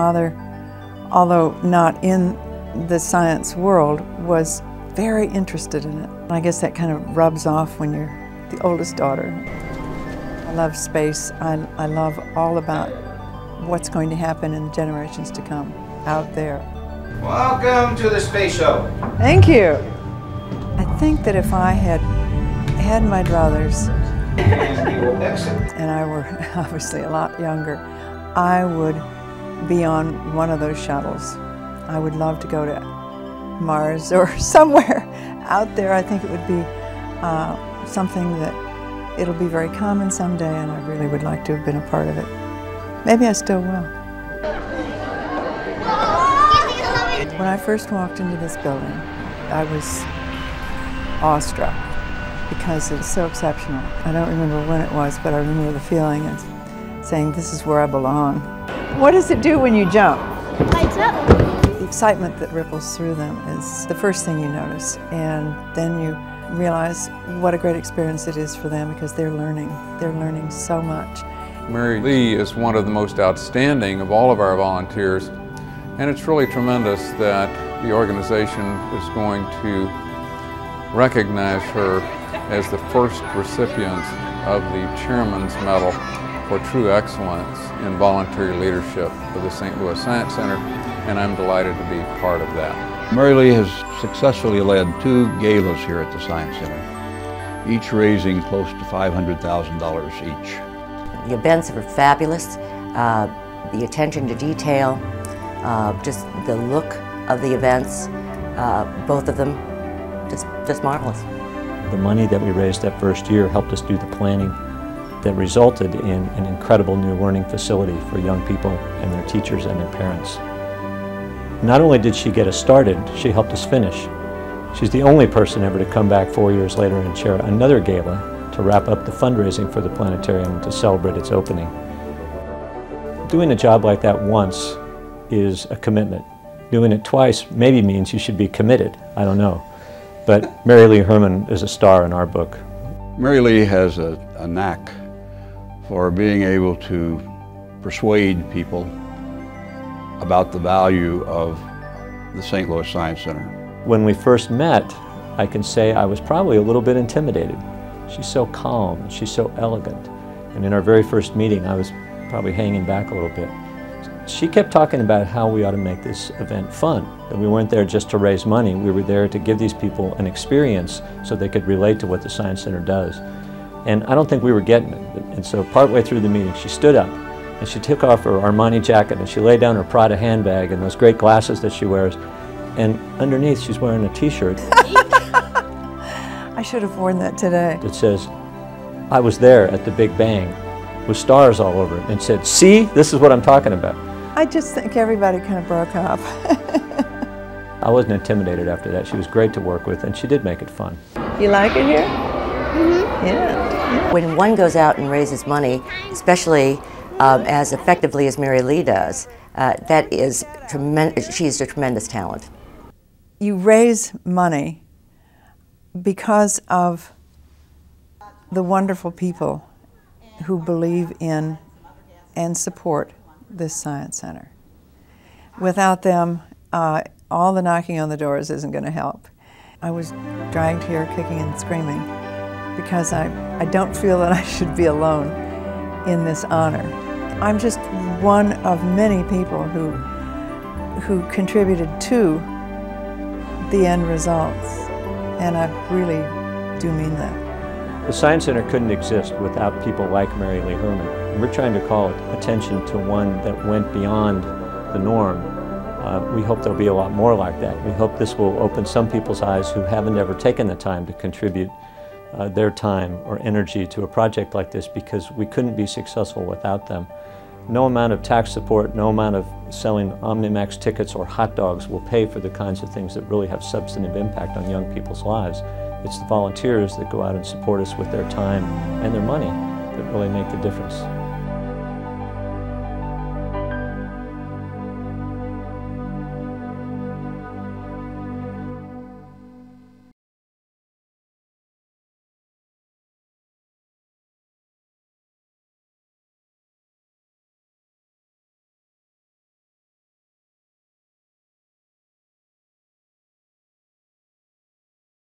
father, although not in the science world, was very interested in it. I guess that kind of rubs off when you're the oldest daughter. I love space. I love all about what's going to happen in the generations to come out there. Welcome to the space show. Thank you. I think that if I had had my druthers, And we will exit. and I were obviously a lot younger, I would be on one of those shuttles. I would love to go to Mars or somewhere out there. I think it would be something that it'll be very common someday, and I really would like to have been a part of it. Maybe I still will. When I first walked into this building, I was awestruck because it's so exceptional. I don't remember when it was, but I remember the feeling of saying, this is where I belong. What does it do when you jump? Lights up. The excitement that ripples through them is the first thing you notice, and then you realize what a great experience it is for them because they're learning. They're learning so much. Mary Lee is one of the most outstanding of all of our volunteers, and it's really tremendous that the organization is going to recognize her as the first recipient of the Chairman's Medal for True Excellence in Voluntary Leadership for the St. Louis Science Center, and I'm delighted to be part of that. Mary Lee has successfully led 2 galas here at the Science Center, each raising close to $500,000 each. The events were fabulous. The attention to detail, just the look of the events, both of them, just marvelous. The money that we raised that first year helped us do the planning that resulted in an incredible new learning facility for young people and their teachers and their parents. Not only did she get us started, she helped us finish. She's the only person ever to come back 4 years later and chair another gala to wrap up the fundraising for the planetarium to celebrate its opening. Doing a job like that once is a commitment. Doing it twice maybe means you should be committed, I don't know. But Mary Lee Herman is a star in our book. Mary Lee has a knack for being able to persuade people about the value of the St. Louis Science Center. When we first met, I can say I was probably a little bit intimidated. She's so calm, and she's so elegant. And in our very first meeting, I was probably hanging back a little bit. She kept talking about how we ought to make this event fun, that we weren't there just to raise money, we were there to give these people an experience so they could relate to what the Science Center does. And I don't think we were getting it. And so partway through the meeting, she stood up and she took off her Armani jacket and she laid down her Prada handbag and those great glasses that she wears. And underneath, she's wearing a t-shirt. I should have worn that today. That says, I was there at the Big Bang with stars all over it, and said, see, this is what I'm talking about. I just think everybody kind of broke up. I wasn't intimidated after that. She was great to work with, and she did make it fun. You like it here? Mm-hmm. Yeah. When one goes out and raises money, especially as effectively as Mary Lee does, that is tremendous. She's a tremendous talent. You raise money because of the wonderful people who believe in and support this Science Center. Without them, all the knocking on the doors isn't going to help. I was dragged here kicking and screaming because I don't feel that I should be alone in this honor. I'm just one of many people who contributed to the end results, and I really do mean that. The Science Center couldn't exist without people like Mary Lee Herman. We're trying to call attention to one that went beyond the norm. We hope there'll be a lot more like that. We hope this will open some people's eyes who haven't ever taken the time to contribute their time or energy to a project like this, because we couldn't be successful without them. No amount of tax support, no amount of selling Omnimax tickets or hot dogs will pay for the kinds of things that really have substantive impact on young people's lives. It's the volunteers that go out and support us with their time and their money that really make the difference.